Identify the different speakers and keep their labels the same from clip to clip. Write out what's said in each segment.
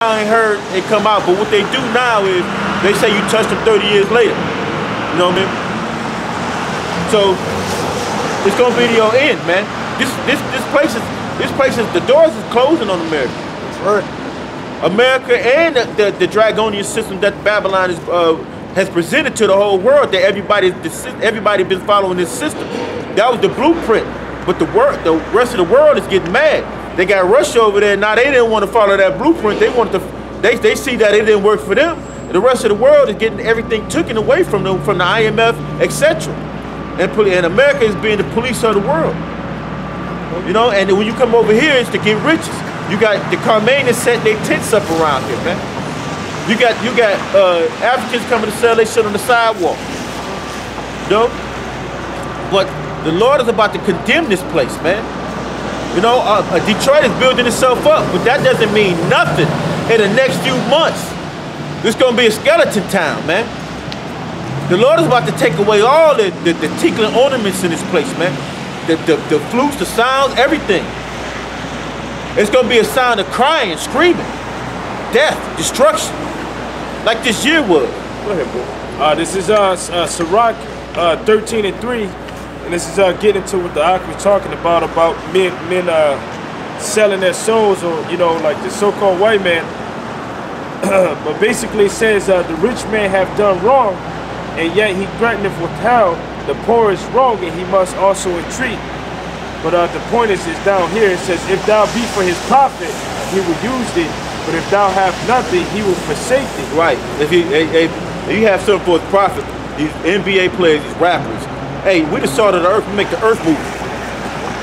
Speaker 1: I ain't heard it come out, but what they do now is they say you touched them 30 years later. You know what I mean? So it's gonna be your end, man. This place is the doors is closing on America.
Speaker 2: That's right.
Speaker 1: America and the Dragonian system that Babylon has presented to the whole world, that everybody been following this system. That was the blueprint, but the rest of the world is getting mad. They got Russia over there now. They didn't want to follow that blueprint. They wanted to. They see that it didn't work for them. The rest of the world is getting everything taken away from them, from the IMF, etc. And America is being the police of the world. You know, and when you come over here, it's to get riches. You got the Carmanians setting their tents up around here, man. You got Africans coming to sell their shit on the sidewalk. You know? But the Lord is about to condemn this place, man. You know, Detroit is building itself up, but that doesn't mean nothing in the next few months. It's gonna be a skeleton town, man. The Lord is about to take away all the tinkling ornaments in this place, man. The flutes, the sounds, everything. It's gonna be a sound of crying, screaming, death, destruction, like this year was. Go ahead, bro.
Speaker 3: This is Sirach 13:3. And this is getting to what the Ak was talking about men selling their souls, or, you know, like the so-called white man. But basically it says the rich man have done wrong, and yet he threateneth with hell. The poor is wrong, and he must also entreat. But the point is down here. It says, if thou be for his profit, he will use thee. But if thou have nothing, he will forsake thee.
Speaker 1: Right. If you have something for his profit, these NBA players, these rappers, hey, we the salt of the earth. We make the earth move.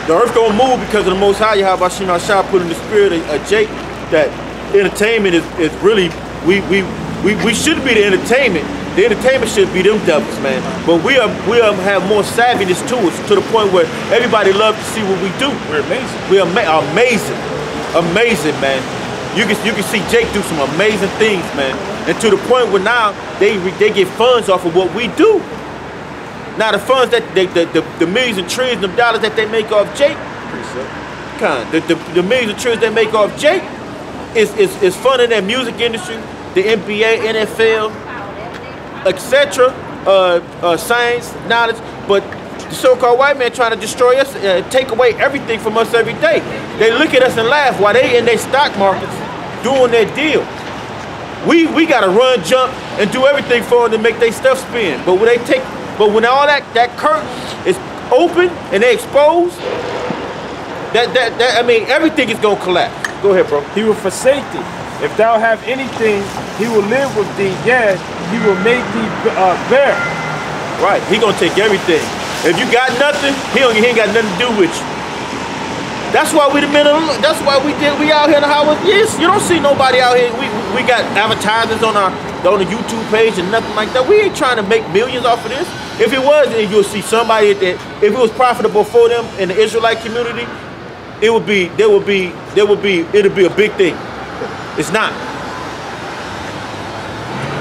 Speaker 1: The earth gonna move because of the Most High. How about Shina Shah put in the spirit of Jake that entertainment is really we shouldn't be the entertainment. The entertainment should be them devils, man. But we have more savviness to us, to the point where everybody loves to see what we do.
Speaker 3: We're amazing.
Speaker 1: We are amazing, man. You can see Jake do some amazing things, man. And to the point where now they get funds off of what we do. Now the funds that the millions and trillions of dollars that they make off Jake, the millions and trillions they make off Jake is funding their music industry, the NBA, NFL, etc. Science, knowledge. But the so-called white man trying to destroy us, take away everything from us every day. They look at us and laugh while they in their stock markets doing their deal. We gotta run, jump, and do everything for them to make their stuff spin. But when all that curtain is open and they exposed, I mean, everything is gonna collapse. Go ahead, bro.
Speaker 3: He will forsake thee. If thou have anything, he will live with thee. Yes, he will make thee bare.
Speaker 1: Right. He gonna take everything. If you got nothing, he ain't got nothing to do with you. That's why that's why we out here in the highway. Yes, you don't see nobody out here. We got advertisers on the YouTube page and nothing like that. We ain't trying to make millions off of this. If it was, then you'll see somebody that, if it was profitable for them in the Israelite community, it'd be a big thing. It's not.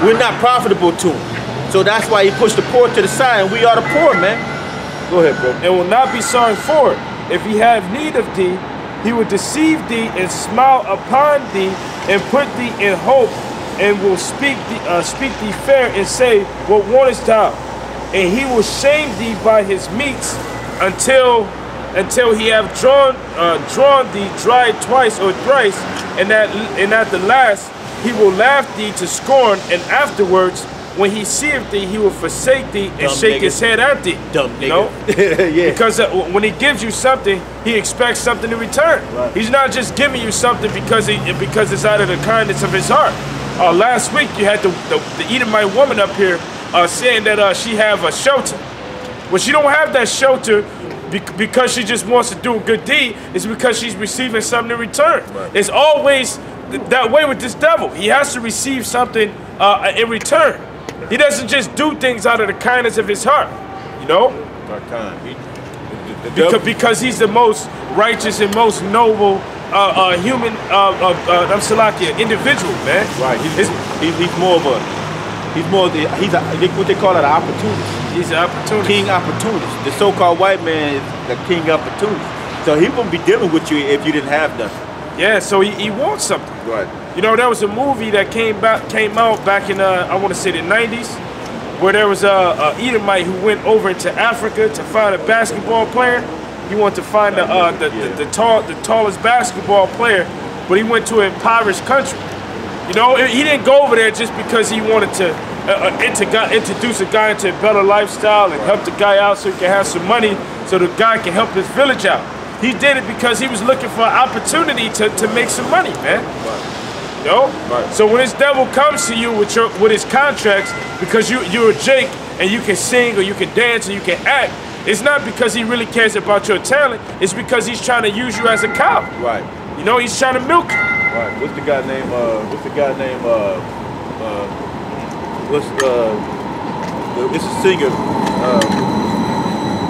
Speaker 1: We're not profitable to him. So that's why he pushed the poor to the side, and we are the poor, man. Go ahead, bro.
Speaker 3: And will not be sorry for it. If he have need of thee, he will deceive thee and smile upon thee and put thee in hope, and will speak thee fair and say, what wantest thou? And he will shame thee by his meats until he have drawn thee dry twice or thrice, and at the last he will laugh thee to scorn, and afterwards when he seeth thee, he will forsake thee and shake his head at thee.
Speaker 1: Dumb nigga.
Speaker 3: You know? Yeah. Because when he gives you something, he expects something in return. Right. He's not just giving you something because it's out of the kindness of his heart. Last week you had the Edomite woman up here saying that she have a shelter. Well, she don't have that shelter because she just wants to do a good deed. It's because she's receiving something in return. Right. It's always that way with this devil. He has to receive something in return. He doesn't just do things out of the kindness of his heart, you know? Because he's the most righteous and most noble human, individual, man.
Speaker 1: Right. He's what they call it, an opportunist.
Speaker 3: He's an opportunist.
Speaker 1: King opportunist. The so-called white man is the king opportunist. So he wouldn't be dealing with you if you didn't have nothing.
Speaker 3: Yeah, so he wants something.
Speaker 1: Right.
Speaker 3: You know, there was a movie that came out back in I want to say the 90s, where there was a Edomite who went over into Africa to find a basketball player. He wanted to find the tallest basketball player, but he went to an impoverished country. You know, he didn't go over there just because he wanted to introduce a guy into a better lifestyle and help the guy out so he can have some money so the guy can help his village out. He did it because he was looking for an opportunity to make some money, man. You know? Right. So when this devil comes to you with his contracts, because you're a Jake and you can sing or you can dance or you can act, it's not because he really cares about your talent. It's because he's trying to use you as a cow. Right. You know, he's trying to milk you.
Speaker 1: Right. What's the guy named? It's a singer.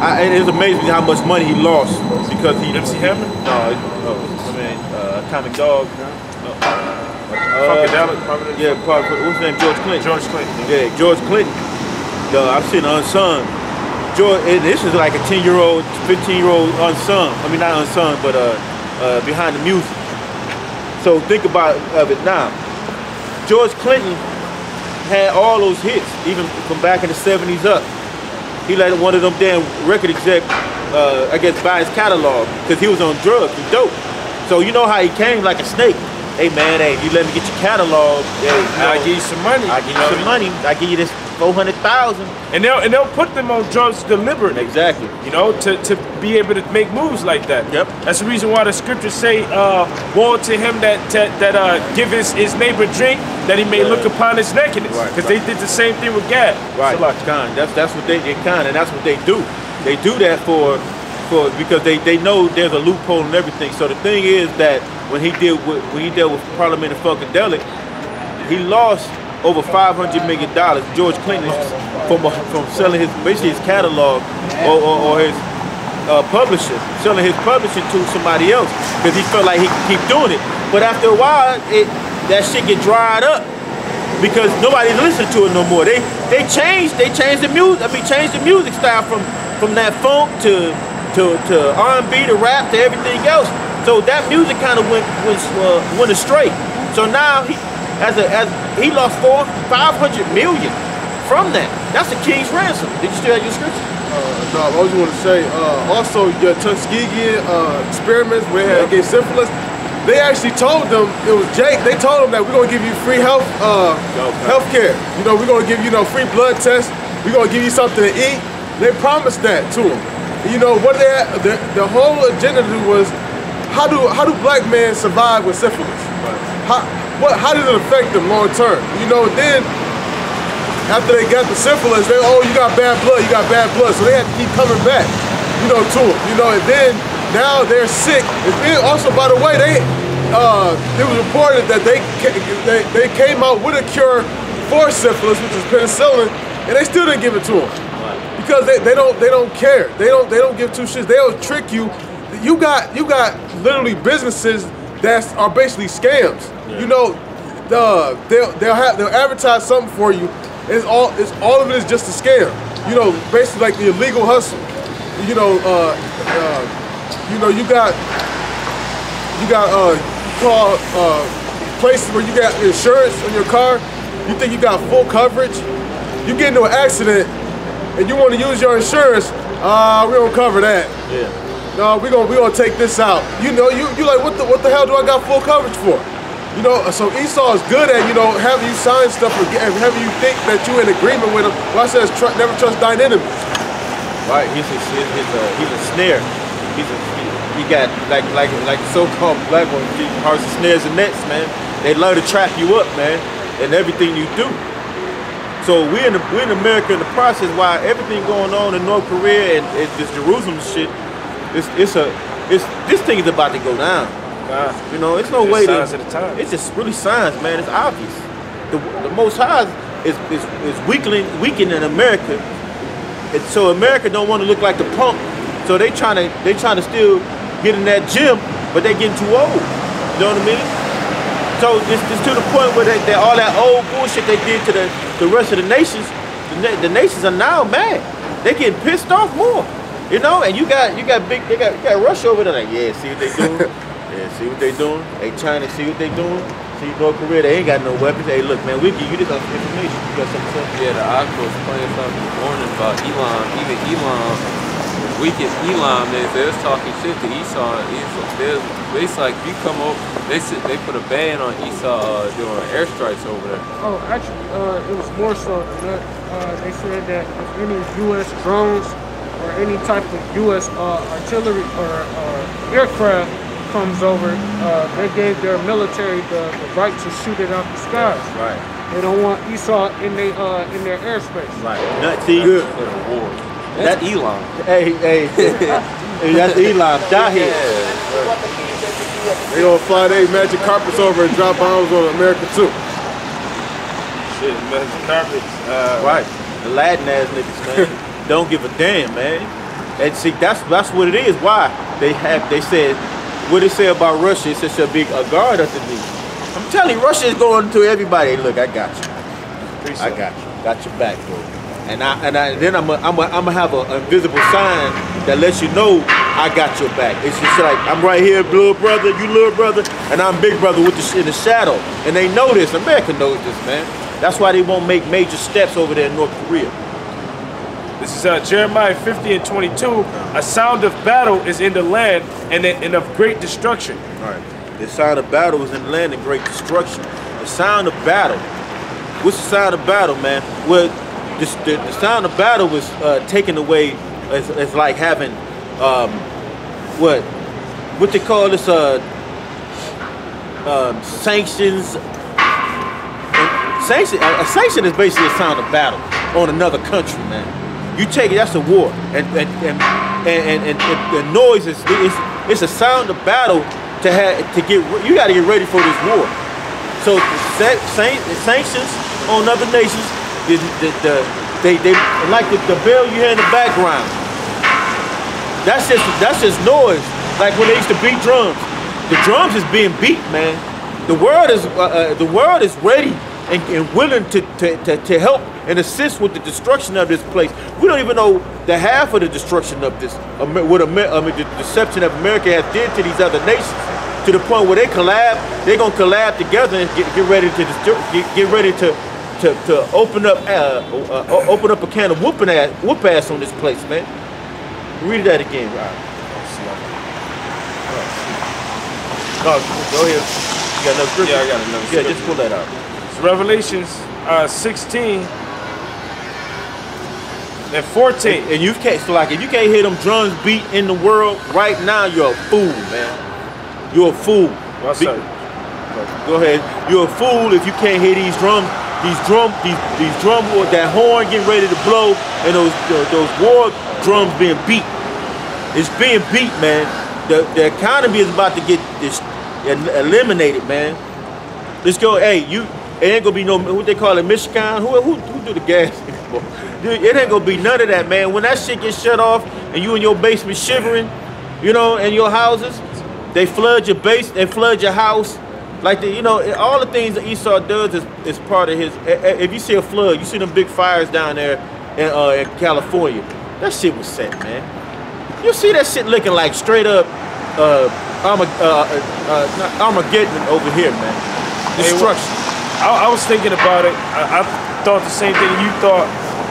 Speaker 1: It's amazing how much money he lost because he.
Speaker 3: MC Hammer?
Speaker 1: No, I mean Atomic Dog.
Speaker 3: Funkadelic.
Speaker 1: Yeah, what's his name? George Clinton.
Speaker 3: George Clinton.
Speaker 1: Yeah, George Clinton. I've seen Unsung. This is like a 10-year-old, 15-year-old unsung. I mean, not unsung, but behind the music. So think about it now. George Clinton had all those hits, even from back in the 70s up. He let one of them damn record exec, I guess, buy his catalog because he was on drugs and dope. So you know how he came like a snake. Hey man, hey, you let me get your catalog.
Speaker 3: I'll give you some money.
Speaker 1: I'll give you some money. I'll give you this 400,000.
Speaker 3: And they'll put them on drugs deliberately.
Speaker 1: Exactly.
Speaker 3: You know, to be able to make moves like that.
Speaker 1: Yep.
Speaker 3: That's the reason why the scriptures say, woe to him that give his neighbor drink, that he may look upon his nakedness. Because they did the same thing with Gad.
Speaker 1: Right. That's what they kind, and that's what they do. They do that because they know there's a loophole and everything. So the thing is that when he dealt with Parliament and Funkadelic, he lost over $500 million. George Clinton from selling his catalog or his publishing, selling his publishing to somebody else because he felt like he could keep doing it. But after a while, that shit get dried up because nobody's listening to it no more. They changed the music. Changed the music style from that funk to R&B to rap to everything else. So that music kind of went astray. So now he lost $500 million from that. That's a king's ransom. Did you still have your scripture?
Speaker 2: No, I always want to say, also your Tuskegee experiments where they gave syphilis, they actually told them, it was Jake, they told them that we're going to give you free health care. You know, we're going to give you free blood tests. We're going to give you something to eat. They promised that to them. You know, what the whole agenda was, how do black men survive with syphilis? Right. How does it affect them long term? You know, then after they got the syphilis, you got bad blood, so they had to keep coming back, to them, and then now they're sick. And also, by the way, it was reported that they came out with a cure for syphilis, which is penicillin, and they still didn't give it to them because they don't care. They don't give two shits. They'll trick you. You got literally businesses that are basically scams. Yeah. You know, they'll advertise something for you. All of it is just a scam. You know, basically like the illegal hustle. You got places where you got insurance on your car. You think you got full coverage. You get into an accident and you want to use your insurance. We don't cover that. Yeah. No, we gonna take this out. You like what the hell do I got full coverage for? So Esau is good at having you sign stuff or having you think that you're in agreement with him. Well, I says never trust thine enemies.
Speaker 1: Right, he's a snare. He got like the so-called black ones, hearts of snares and nets, man. They love to trap you up, man, and everything you do. So we're in America in the process. While everything going on in North Korea and this Jerusalem shit, this thing is about to go down. It's no way to. It's just really signs, man. It's obvious. The Most High is weakening America, and so America don't want to look like the punk. So they trying to still get in that gym, but they getting too old. You know what I mean? So it's to the point where they all that old bullshit they did to the rest of the nations. The nations are now mad. They getting pissed off more. And you got Russia over there like, yeah, see what they doing? Yeah, see what they doing? Hey, China, see what they doing? See, North Korea, they ain't got no weapons. Hey, look, man, we'll give you this information. You got something to say?
Speaker 4: Yeah, the Aqua was playing something this morning about Elon. Even Elon, weakest Elon, they was talking shit to Esau. It's like if you come over, they put a ban on Esau doing airstrikes over there.
Speaker 5: Oh, actually, it was more so that they said that if any U.S. drones or any type of U.S. Artillery or aircraft comes over, they gave their military the right to shoot it out the skies.
Speaker 1: Right.
Speaker 5: They don't want Esau in their airspace.
Speaker 1: Right. See,
Speaker 2: Good.
Speaker 4: That's Elon.
Speaker 1: hey, that's Elon. Die here.
Speaker 2: They gonna fly their magic carpets over and drop bombs on America too.
Speaker 3: Shit, magic carpets.
Speaker 1: Right. The Latin ass niggas, man. Don't give a damn, man. And see, that's what it is. Why they said what they say about Russia. It says shall be a guard unto thee. I'm telling you, Russia is going to everybody. Look, I got you. I got you. Got your back, bro. And then I'm gonna have an invisible sign that lets you know I got your back. It's just like I'm right here, little brother, you little brother, and I'm big brother with in the shadow. And they know this. America knows this, man. That's why they won't make major steps over there in North Korea.
Speaker 3: This is Jeremiah 50 and 22. A sound of battle is in the land and of great destruction.
Speaker 1: All right. The sound of battle is in the land and great destruction. The sound of battle. What's the sound of battle, man? Well, the sound of battle was taken away as like having what they call this sanctions. A sanction is basically a sound of battle on another country, man. You take it, that's a war, and the noise is it's a sound of battle to get. You got to get ready for this war. So the sanctions on other nations, they like the bell you hear in the background. That's just noise. Like when they used to beat drums, the drums is being beat, man. The world is ready and willing to help and assist with the destruction of this place. We don't even know the half of the destruction of this, the deception that America has did to these other nations, to the point where they're gonna collab together and get ready to open up a can of whoop ass on this place, man. Read that again, Rob. No, go ahead. You got another scripture?
Speaker 3: Yeah, I got another scripture.
Speaker 1: Yeah, just pull that out.
Speaker 3: It's Revelations 16 and 14.
Speaker 1: And you can't, so like, if you can't hear them drums beat in the world right now, you're a fool, man. You're a fool.
Speaker 3: What's up?
Speaker 1: Go ahead. You're a fool if you can't hear these drums, that horn getting ready to blow, and those war drums being beat. It's being beat, man. The economy is about to get eliminated, man. Let's go. Hey, it ain't gonna be no what they call it, Michigan. Who do the gas? Dude, it ain't gonna be none of that, man. When that shit gets shut off and you in your basement shivering, you know, in your houses, they flood your base, they flood your house. Like all the things that Esau does is part of his. If you see a flood, you see them big fires down there in California. That shit was set, man. You see that shit looking like straight up Armageddon over here, man. Destruction.
Speaker 3: I was thinking about it. I thought the same thing you thought.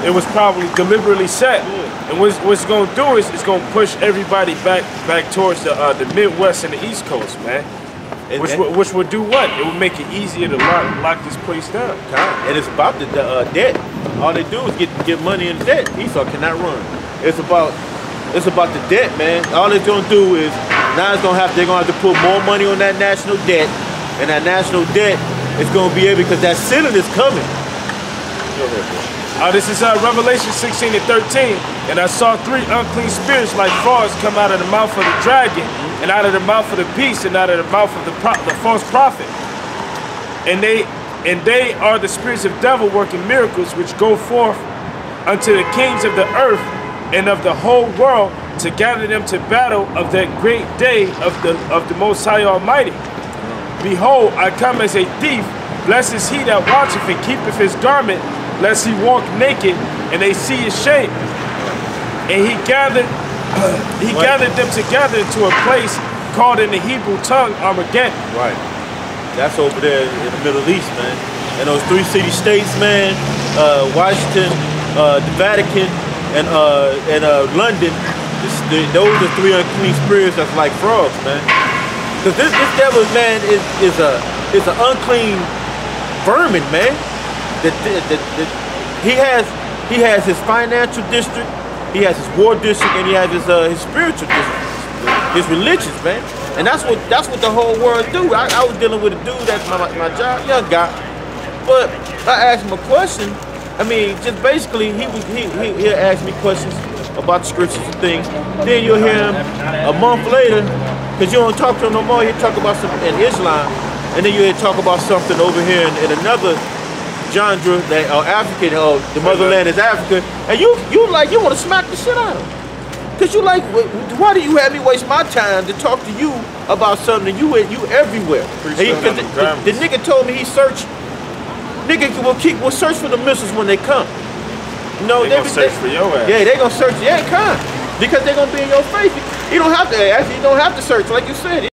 Speaker 3: It was probably deliberately set. Yeah. And what it's going to do is it's going to push everybody back towards the Midwest and the East Coast, man. Which would do what? It would make it easier to lock this place down.
Speaker 1: And it's about the debt. All they do is get money in debt. Esau cannot run. It's about the debt, man. All they're gonna do is now they're gonna have to put more money on that national debt, and that national debt is gonna be able, because that ceiling is coming. Go ahead, bro.
Speaker 3: This is Revelation 16 and 13, and I saw 3 unclean spirits like frogs come out of the mouth of the dragon, and out of the mouth of the beast, and out of the mouth of the false prophet. And they are the spirits of devil working miracles, which go forth unto the kings of the earth and of the whole world, to gather them to battle of that great day of the Most High Almighty. Behold, I come as a thief. Blessed is he that watcheth and keepeth his garment, lest he walk naked and they see his shame. And he gathered them together into a place called in the Hebrew tongue Armageddon.
Speaker 1: Right. That's over there in the Middle East, man. And those 3 city-states, man, Washington, the Vatican, and London. Those are 3 unclean spirits that's like frogs, man. Because this devil, man, is an unclean vermin, man. He has his financial district, he has his war district, and he has his spiritual district, his religions, man. And that's what the whole world do. I was dealing with a dude at my job, young guy, but I asked him a question. I mean, just basically, he'll ask me questions about the scriptures and things. Then you'll hear him a month later, because you don't talk to him no more. He'll talk about something in Islam, and then you'll talk about something over here in another genre that African, the motherland is Africa, and you want to smack the shit out of him. Cause you like, why do you have me waste my time to talk to you about something? You everywhere. The nigga told me he searched. Nigga will search for the missiles when they come. No,
Speaker 3: they gonna search for your ass.
Speaker 1: Yeah, they gonna search. Yeah, come because they're gonna be in your face. You don't have to. Actually, you don't have to search, like you said.